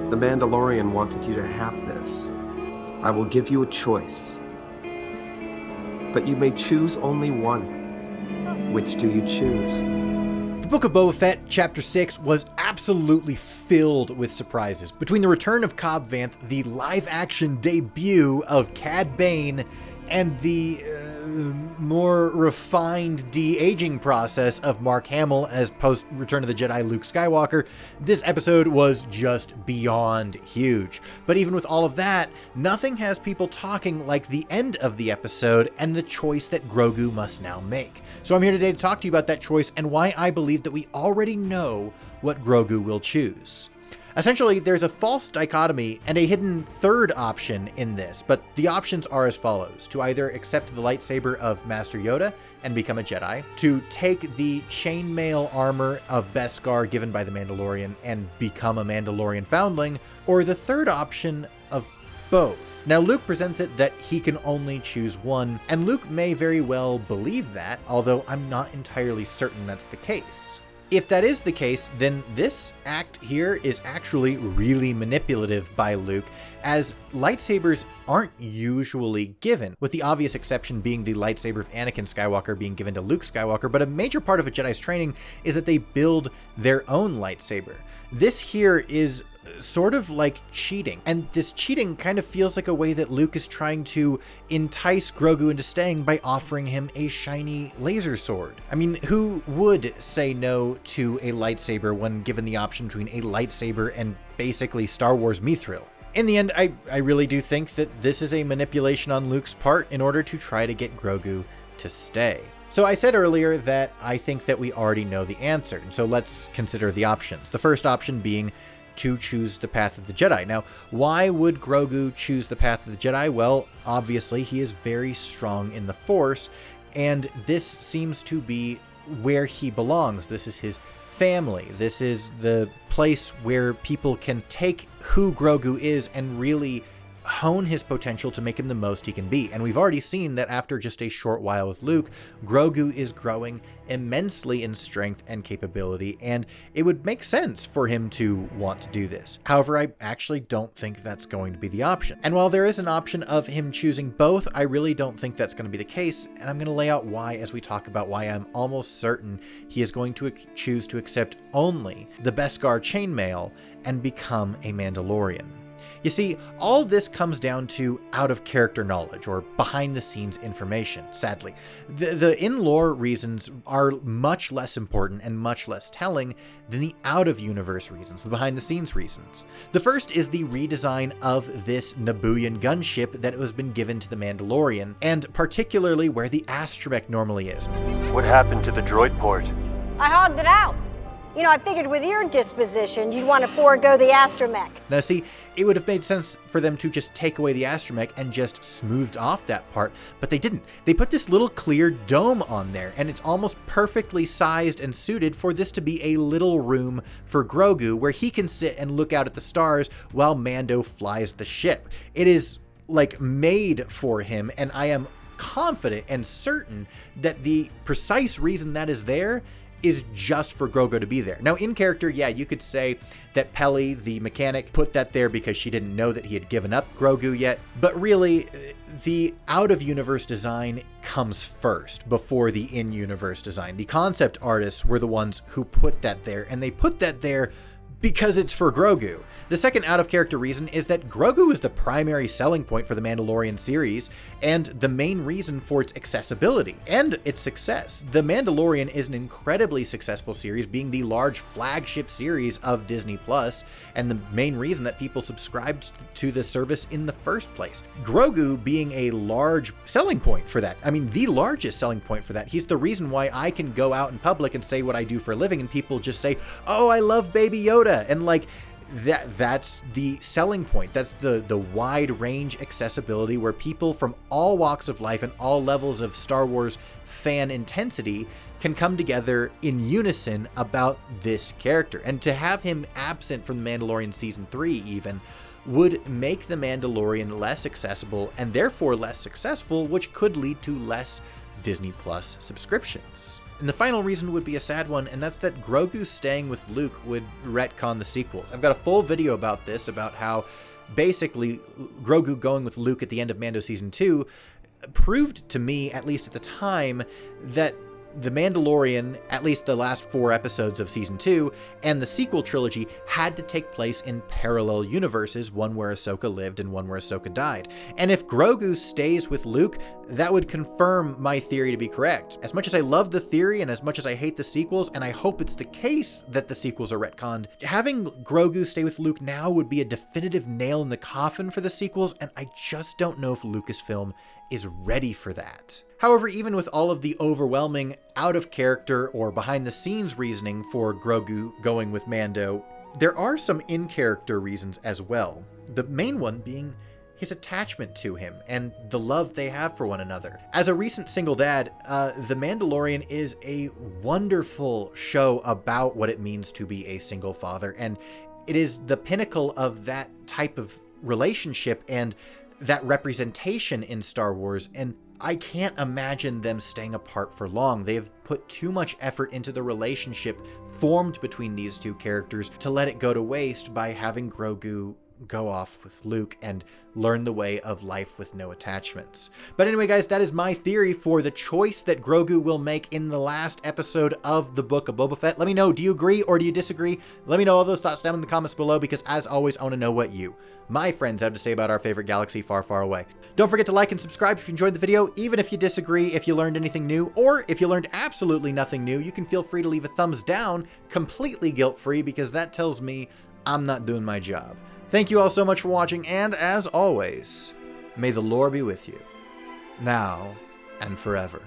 The Mandalorian wanted you to have this. I will give you a choice. But you may choose only one. Which do you choose? The Book of Boba Fett, Chapter 6, was absolutely filled with surprises. Between the return of Cobb Vanth, the live-action debut of Cad Bane, and the more refined de-aging process of Mark Hamil as post-Return of the Jedi Luke Skywalker, this episode was just beyond huge. But even with all of that, nothing has people talking like the end of the episode and the choice that Grogu must now make. So I'm here today to talk to you about that choice and why I believe that we already know what Grogu will choose. Essentially, there's a false dichotomy and a hidden third option in this, but the options are as follows: to either accept the lightsaber of Master Yoda and become a Jedi, to take the chainmail armor of Beskar given by the Mandalorian and become a Mandalorian Foundling, or the third option of both. Now, Luke presents it that he can only choose one, and Luke may very well believe that, although I'm not entirely certain that's the case. If that is the case, then this act here is actually really manipulative by Luke, as lightsabers aren't usually given, with the obvious exception being the lightsaber of Anakin Skywalker being given to Luke Skywalker, but a major part of a Jedi's training is that they build their own lightsaber. This here is sort of like cheating, and this cheating kind of feels like a way that Luke is trying to entice Grogu into staying by offering him a shiny laser sword. I mean, who would say no to a lightsaber when given the option between a lightsaber and basically Star Wars Mithril? In the end, I really do think that this is a manipulation on Luke's part in order to try to get Grogu to stay. So I said earlier that I think that we already know the answer, and so let's consider the options. The first option being to choose the path of the Jedi. Now, why would Grogu choose the path of the Jedi? Well, obviously he is very strong in the Force, and this seems to be where he belongs. This is his family. This is the place where people can take who Grogu is and really hone his potential to make him the most he can be. And we've already seen that after just a short while with Luke, Grogu is growing immensely in strength and capability, and it would make sense for him to want to do this. However, I actually don't think that's going to be the option. And while there is an option of him choosing both, I really don't think that's going to be the case, and I'm going to lay out why as we talk about why I'm almost certain he is going to choose to accept only the Beskar chainmail and become a Mandalorian. You see, all of this comes down to out-of-character knowledge, or behind-the-scenes information, sadly. The in-lore reasons are much less important and much less telling than the out-of-universe reasons, the behind-the-scenes reasons. The first is the redesign of this Nabooian gunship that has been given to the Mandalorian, and particularly where the astromech normally is. What happened to the droid port? I hogged it out. You know, I figured with your disposition, you'd want to forego the astromech. Now see, it would have made sense for them to just take away the astromech and just smoothed off that part, but they didn't. They put this little clear dome on there, and it's almost perfectly sized and suited for this to be a little room for Grogu, where he can sit and look out at the stars while Mando flies the ship. It is, like, made for him, and I am confident and certain that the precise reason that is there is just for Grogu to be there. Now, in character, yeah, you could say that Peli, the mechanic, put that there because she didn't know that he had given up Grogu yet, but really, the out-of-universe design comes first before the in-universe design. The concept artists were the ones who put that there, and they put that there because it's for Grogu. The second out-of-character reason is that Grogu is the primary selling point for the Mandalorian series, and the main reason for its accessibility and its success. The Mandalorian is an incredibly successful series, being the large flagship series of Disney+, and the main reason that people subscribed to the service in the first place. Grogu being a large selling point for that. I mean, the largest selling point for that. He's the reason why I can go out in public and say what I do for a living, and people just say, "Oh, I love Baby Yoda." And like, that's the selling point. That's the wide range accessibility where people from all walks of life and all levels of Star Wars fan intensity can come together in unison about this character. And to have him absent from The Mandalorian Season 3 even would make The Mandalorian less accessible and therefore less successful, which could lead to less Disney Plus subscriptions. And the final reason would be a sad one, and that's that Grogu staying with Luke would retcon the sequel. I've got a full video about this, about how basically Grogu going with Luke at the end of Mando Season 2 proved to me, at least at the time, that The Mandalorian, at least the last 4 episodes of Season 2, and the sequel trilogy had to take place in parallel universes, one where Ahsoka lived and one where Ahsoka died. And if Grogu stays with Luke, that would confirm my theory to be correct. As much as I love the theory and as much as I hate the sequels, and I hope it's the case that the sequels are retconned, having Grogu stay with Luke now would be a definitive nail in the coffin for the sequels, and I just don't know if Lucasfilm is ready for that. However, even with all of the overwhelming out-of-character or behind-the-scenes reasoning for Grogu going with Mando, there are some in-character reasons as well. The main one being his attachment to him and the love they have for one another. As a recent single dad, The Mandalorian is a wonderful show about what it means to be a single father, and it is the pinnacle of that type of relationship and that representation in Star Wars, and I can't imagine them staying apart for long. They have put too much effort into the relationship formed between these two characters to let it go to waste by having Grogu go off with Luke and learn the way of life with no attachments. But anyway, guys, that is my theory for the choice that Grogu will make in the last episode of the Book of Boba Fett. Let me know, do you agree or do you disagree? Let me know all those thoughts down in the comments below, because as always, I want to know what you, my friends, have to say about our favorite galaxy far, far away. Don't forget to like and subscribe if you enjoyed the video, even if you disagree, if you learned anything new, or if you learned absolutely nothing new, you can feel free to leave a thumbs down, completely guilt-free, because that tells me I'm not doing my job. Thank you all so much for watching, and as always, may the lore be with you, now and forever.